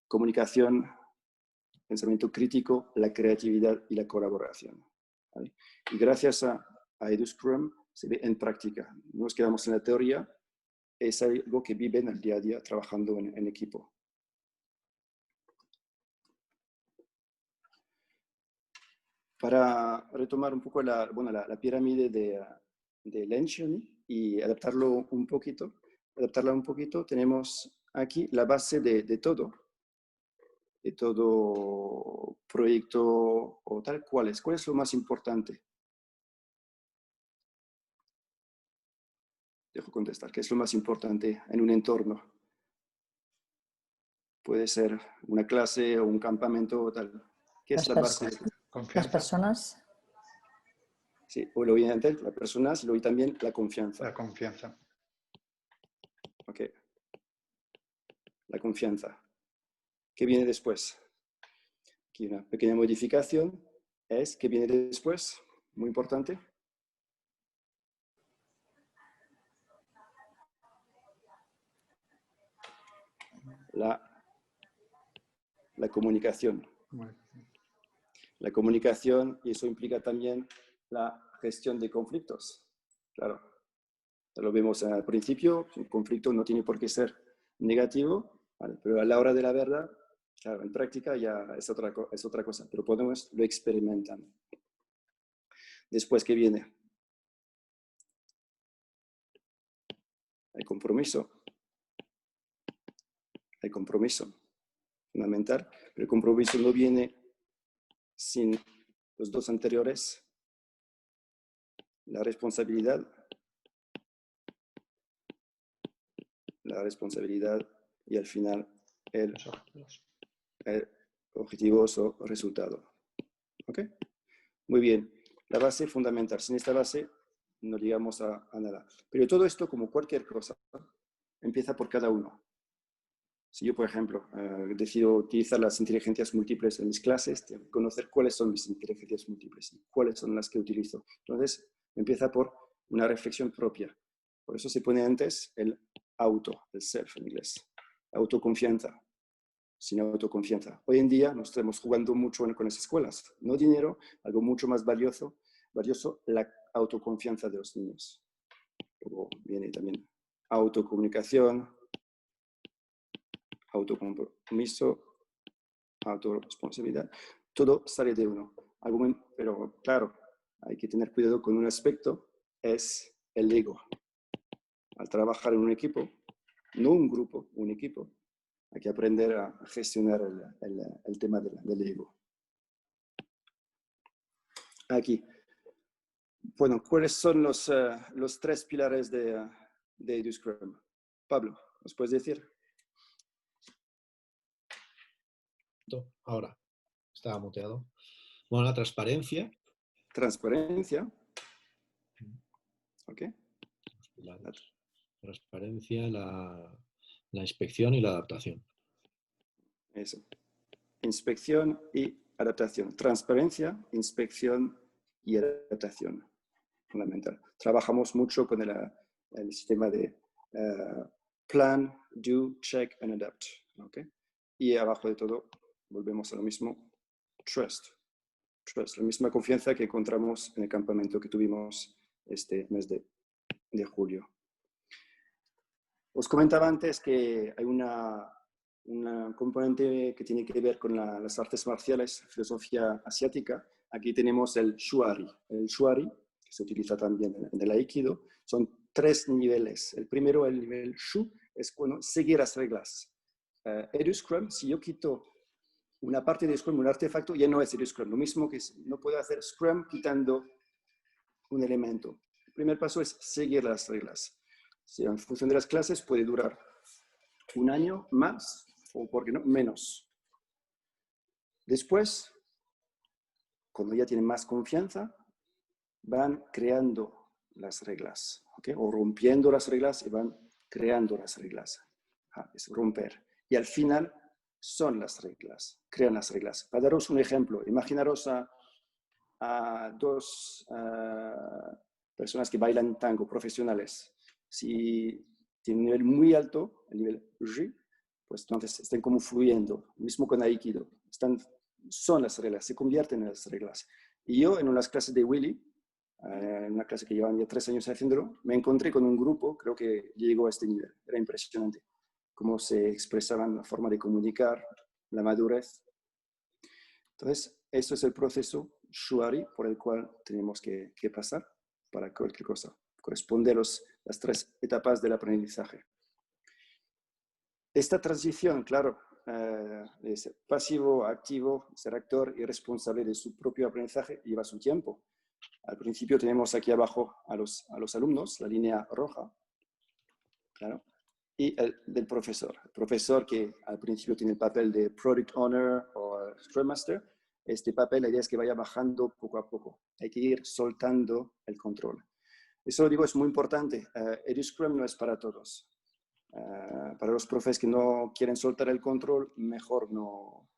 Comunicación, pensamiento crítico, la creatividad y la colaboración. ¿Vale? Y gracias a EduScrum se ve en práctica. No nos quedamos en la teoría, es algo que viven el día a día trabajando en equipo. Para retomar un poco la pirámide de Lencioni y adaptarla un poquito, tenemos aquí la base de todo proyecto o tal. ¿Cuál es lo más importante? Dejo contestar. ¿Qué es lo más importante en un entorno? Puede ser una clase o un campamento o tal. ¿Qué es la base? Las personas. Sí, o lo evidente, las personas, y luego también la confianza. La confianza. Ok. La confianza. ¿Qué viene después? Aquí una pequeña modificación es ¿qué viene después? Muy importante. La comunicación. La comunicación, y eso implica también la gestión de conflictos. Claro, lo vemos al principio, un conflicto no tiene por qué ser negativo, ¿vale? Pero a la hora de la verdad, claro, en práctica ya es otra cosa, pero lo experimentan. Después, ¿qué viene? El compromiso. El compromiso, fundamental, pero el compromiso no viene sin los dos anteriores, la responsabilidad y al final el objetivos o resultado. ¿Ok? Muy bien. La base fundamental. Sin esta base no llegamos a nada. Pero todo esto, como cualquier cosa, empieza por cada uno. Si yo, por ejemplo, decido utilizar las inteligencias múltiples en mis clases, tengo que conocer cuáles son mis inteligencias múltiples y cuáles son las que utilizo. Entonces, empieza por una reflexión propia. Por eso se pone antes el self en inglés. Autoconfianza. Sin autoconfianza. Hoy en día nos estamos jugando mucho con las escuelas. No dinero, algo mucho más valioso, la autoconfianza de los niños. Luego viene también autocomunicación, autocompromiso, autorresponsabilidad. Todo sale de uno. Pero claro, hay que tener cuidado con un aspecto, es el ego. Al trabajar en un equipo, no un grupo, un equipo, hay que aprender a gestionar el tema del ego. Aquí. Bueno, ¿cuáles son los 3 pilares de EduScrum? Pablo, ¿nos puedes decir? Ahora, estaba muteado. Bueno, la transparencia. Transparencia. Ok. La transparencia, la inspección y la adaptación. Eso. Inspección y adaptación. Transparencia, inspección y adaptación. Fundamental. Trabajamos mucho con el sistema de plan, do, check and adapt. ¿Okay? Y abajo de todo volvemos a lo mismo, trust. Trust, la misma confianza que encontramos en el campamento que tuvimos este mes de julio. Os comentaba antes que hay una componente que tiene que ver con las artes marciales, filosofía asiática. Aquí tenemos el shuari. El shuari, que se utiliza también en el aikido, son 3 niveles. El primero, el nivel shu, es seguir las reglas. Edu Scrum, si yo quito una parte de Scrum, un artefacto, ya no es Edu Scrum. Lo mismo que no puedo hacer Scrum quitando un elemento. El primer paso es seguir las reglas. Si en función de las clases puede durar 1 año más o, ¿por qué no?, menos. Después, cuando ya tienen más confianza, van creando las reglas, ¿okay? O rompiendo las reglas y van creando las reglas. Es romper. Y al final son las reglas, crean las reglas. Para daros un ejemplo, imaginaros a 2 personas que bailan tango, profesionales. Si tienen un nivel muy alto, el nivel G, pues entonces están como fluyendo. Mismo con Aikido. Son las reglas, se convierten en las reglas. Y yo en unas clases de Willy, en una clase que llevaban ya 3 años haciéndolo, me encontré con un grupo, creo que llegó a este nivel. Era impresionante cómo se expresaban, la forma de comunicar, la madurez. Entonces, eso es el proceso Shuari por el cual tenemos que pasar para cualquier cosa. Corresponde a las 3 etapas del aprendizaje. Esta transición, claro, de ser pasivo a activo, ser actor y responsable de su propio aprendizaje, lleva su tiempo. Al principio tenemos aquí abajo a los alumnos, la línea roja, claro, y el del profesor. El profesor que al principio tiene el papel de Product Owner o Scrum Master, este papel la idea es que vaya bajando poco a poco. Hay que ir soltando el control. Eso lo digo, es muy importante. Edu Scrum no es para todos. Para los profes que no quieren soltar el control, mejor no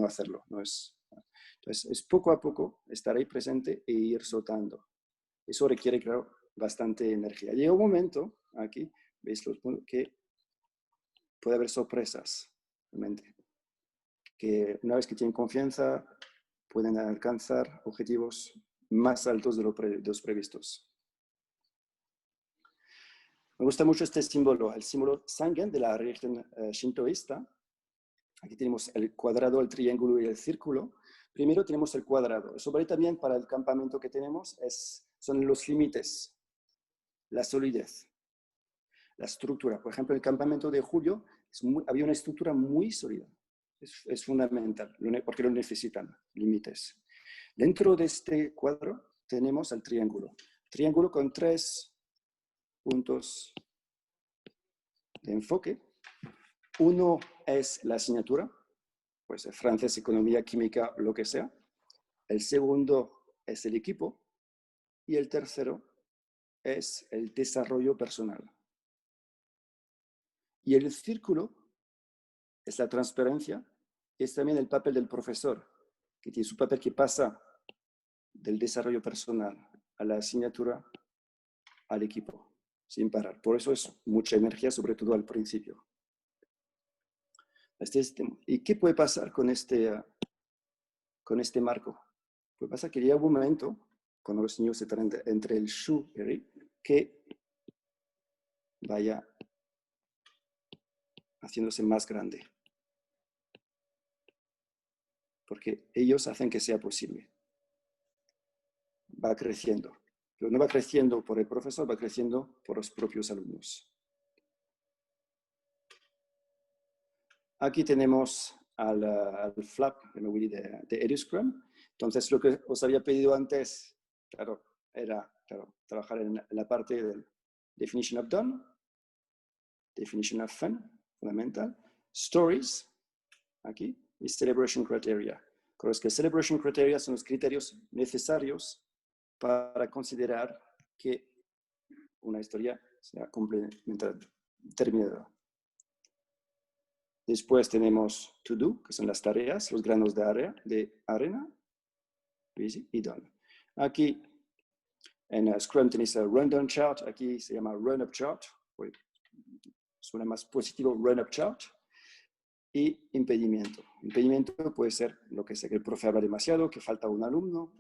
hacerlo. Entonces, es poco a poco estar ahí presente e ir soltando. Eso requiere, claro, bastante energía. Llega un momento, aquí, veis los puntos, que puede haber sorpresas, realmente. Que una vez que tienen confianza, pueden alcanzar objetivos más altos de los previstos. Me gusta mucho este símbolo, el símbolo Sangen de la religión shintoísta. Aquí tenemos el cuadrado, el triángulo y el círculo. Primero tenemos el cuadrado. Eso vale también para el campamento que tenemos, son los límites, la solidez, la estructura. Por ejemplo, el campamento de julio había una estructura muy sólida. Es fundamental, porque lo necesitan, límites. Dentro de este cuadro tenemos el triángulo. Triángulo con 3 puntos de enfoque. Uno es la asignatura, pues francés, economía, química, lo que sea. El segundo es el equipo. Y el tercero es el desarrollo personal. Y el círculo es la transparencia, es también el papel del profesor, que tiene su papel que pasa del desarrollo personal a la asignatura al equipo, sin parar. Por eso es mucha energía, sobre todo al principio. ¿Y qué puede pasar con este marco? Puede pasar que llega un momento, cuando los niños están entre el shu y el ri, que vaya haciéndose más grande. Porque ellos hacen que sea posible. Va creciendo. Pero no va creciendo por el profesor, va creciendo por los propios alumnos. Aquí tenemos al flap de Edu Scrum. Entonces, lo que os había pedido antes, claro, era trabajar en la parte del Definition of Done, Definition of Fun, fundamental, Stories, aquí, y Celebration Criteria. Creo que Celebration Criteria son los criterios necesarios para considerar que una historia sea complementada, terminada. Después tenemos To Do, que son las tareas, los granos de arena, Busy y Done. Aquí En Scrum tenéis el rundown chart, aquí se llama run-up chart, suena más positivo, run-up chart. Y impedimento. Impedimento puede ser lo que sea, que el profe habla demasiado, que falta un alumno.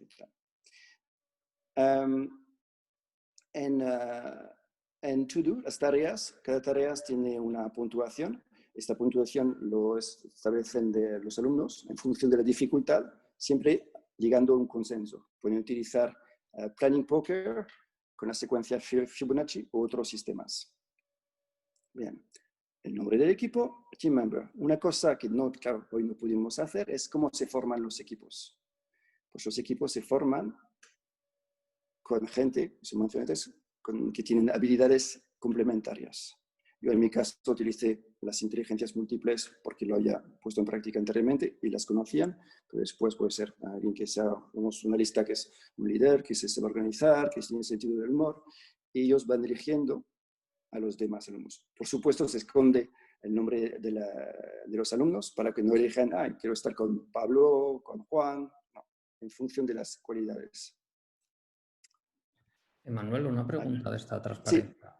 En To-Do, las tareas, cada tarea tiene una puntuación. Esta puntuación lo establecen los alumnos en función de la dificultad, siempre llegando a un consenso. Pueden utilizar Planning Poker con la secuencia Fibonacci u otros sistemas. Bien. El nombre del equipo, Team Member. Una cosa que claro, hoy no pudimos hacer es cómo se forman los equipos. Pues los equipos se forman con gente, que tienen habilidades complementarias. Yo en mi caso utilicé las inteligencias múltiples porque lo había puesto en práctica anteriormente y las conocían, pero después puede ser alguien que sea, una lista que es un líder, que se sabe organizar, que tiene sentido del humor, y ellos van dirigiendo a los demás alumnos. Por supuesto, se esconde el nombre de los alumnos para que no elijan, quiero estar con Pablo, con Juan, no, en función de las cualidades. Emanuel, una pregunta de esta transparencia.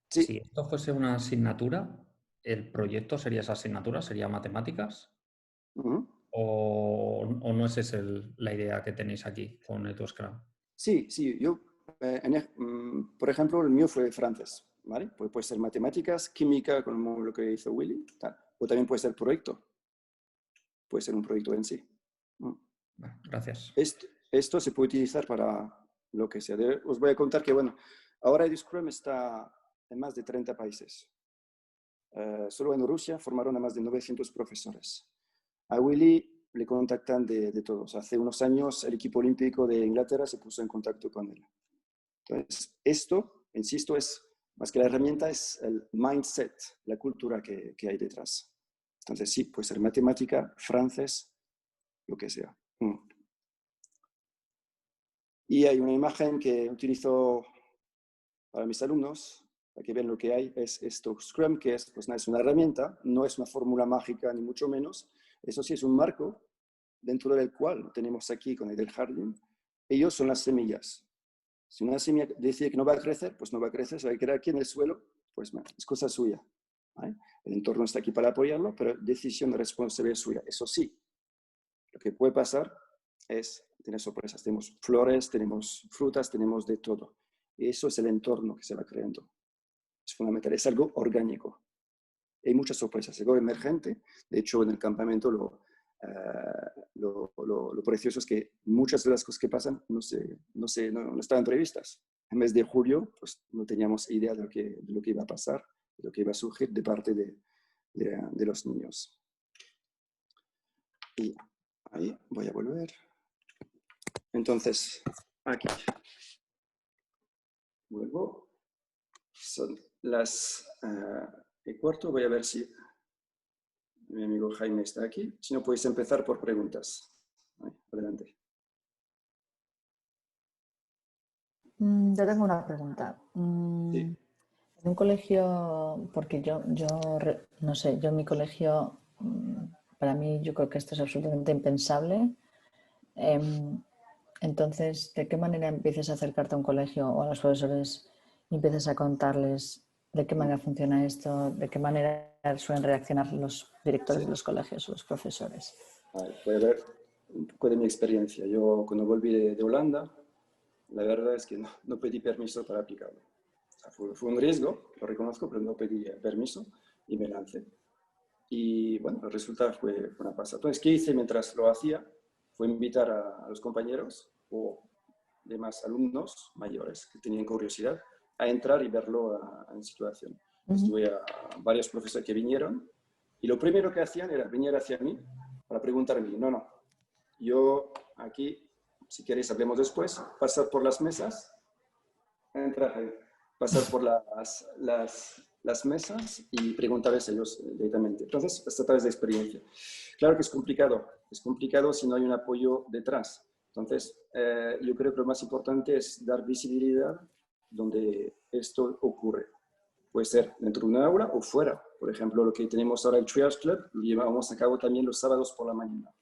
Sí. Si esto fuese una asignatura, ¿el proyecto sería esa asignatura? ¿Sería matemáticas? ¿O no es esa la idea que tenéis aquí con EduScrum? Sí, yo, por ejemplo, el mío fue francés. ¿Vale? Puede ser matemáticas, química, como lo que hizo Willy, tal. O también puede ser proyecto. Puede ser un proyecto en sí. Gracias. Esto se puede utilizar para lo que sea. Os voy a contar que, bueno, ahora EduScrum está en más de 30 países. Solo en Rusia formaron a más de 900 profesores. A Willy le contactan de todos. Hace unos años el equipo olímpico de Inglaterra se puso en contacto con él. Entonces, esto, insisto, es más que la herramienta, es el mindset, la cultura que hay detrás. Entonces, sí, puede ser matemática, francés, lo que sea. Y hay una imagen que utilizo para mis alumnos, para que vean lo que hay, es esto, Scrum, que es, pues, es una herramienta, no es una fórmula mágica, ni mucho menos. Eso sí, es un marco dentro del cual tenemos aquí con el del jardín. Ellos son las semillas. Si una semilla decide que no va a crecer, pues no va a crecer, se va a quedar aquí en el suelo, pues es cosa suya. ¿Vale? El entorno está aquí para apoyarlo, pero decisión responsable suya. Eso sí, lo que puede pasar es tener sorpresas. Tenemos flores, tenemos frutas, tenemos de todo. Y eso es el entorno que se va creando. Es fundamental, es algo orgánico. Hay muchas sorpresas, es algo emergente. De hecho, en el campamento lo precioso es que muchas de las cosas que pasan no estaban previstas. En mes de julio, pues no teníamos idea de lo que iba a pasar, de lo que iba a surgir de parte de los niños. Y ahí voy a volver. Entonces, aquí. Vuelvo. Son las y cuarto. Voy a ver si mi amigo Jaime está aquí. Si no, podéis empezar por preguntas. Adelante. Yo tengo una pregunta. Sí. En un colegio, porque yo no sé, yo en mi colegio, para mí yo creo que esto es absolutamente impensable. Entonces, ¿de qué manera empiezas a acercarte a un colegio o a los profesores y empiezas a contarles de qué manera funciona esto, de qué manera suelen reaccionar los directores de los colegios o los profesores? Voy a ver un poco de mi experiencia. Yo cuando volví de Holanda, la verdad es que no pedí permiso para aplicarlo. O sea, fue un riesgo, lo reconozco, pero no pedí permiso y me lancé. Y bueno, el resultado fue una pasada. Entonces, ¿qué hice mientras lo hacía? Fue invitar a los compañeros o demás alumnos mayores que tenían curiosidad a entrar y verlo en situación. Estuve a varios profesores que vinieron y lo primero que hacían era venir hacia mí para preguntarme, no, yo aquí, si queréis hablemos después, pasar por las mesas, pasar por las mesas y preguntarles a ellos directamente. Entonces, es a través de experiencia. Claro que es complicado si no hay un apoyo detrás. Entonces, yo creo que lo más importante es dar visibilidad donde esto ocurre. Puede ser dentro de una aula o fuera. Por ejemplo, lo que tenemos ahora el Triage Club, lo llevamos a cabo también los sábados por la mañana.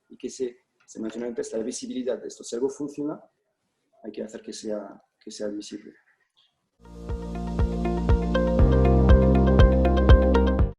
Y que se menciona antes la visibilidad de esto. Si algo funciona, hay que hacer que sea visible.